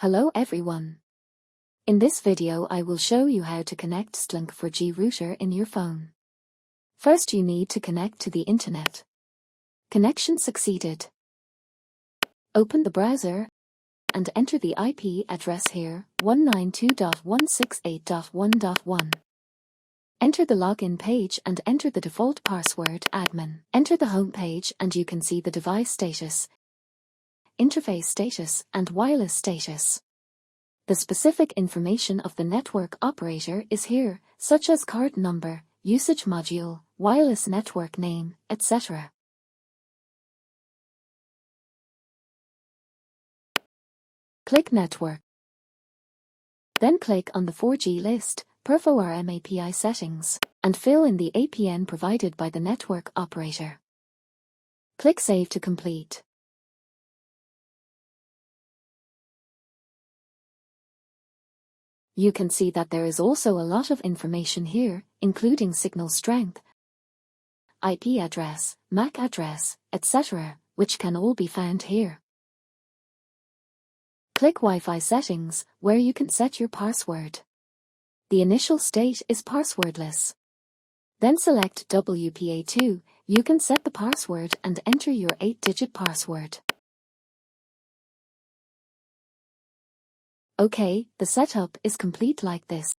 Hello everyone. In this video I will show you how to connect Stlink 4G router in your phone. First you need to connect to the internet. Connection succeeded. Open the browser and enter the IP address here, 192.168.1.1. Enter the login page and enter the default password admin. Enter the home page and you can see the device status, interface status and wireless status. The specific information of the network operator is here, such as card number, usage module, wireless network name, etc. Click Network. Then click on the 4G list, Perf-ORM API settings, and fill in the APN provided by the network operator. Click Save to complete. You can see that there is also a lot of information here, including signal strength, IP address, MAC address, etc., which can all be found here. Click Wi-Fi settings, where you can set your password. The initial state is passwordless. Then select WPA2, you can set the password and enter your 8-digit password. Okay, the setup is complete like this.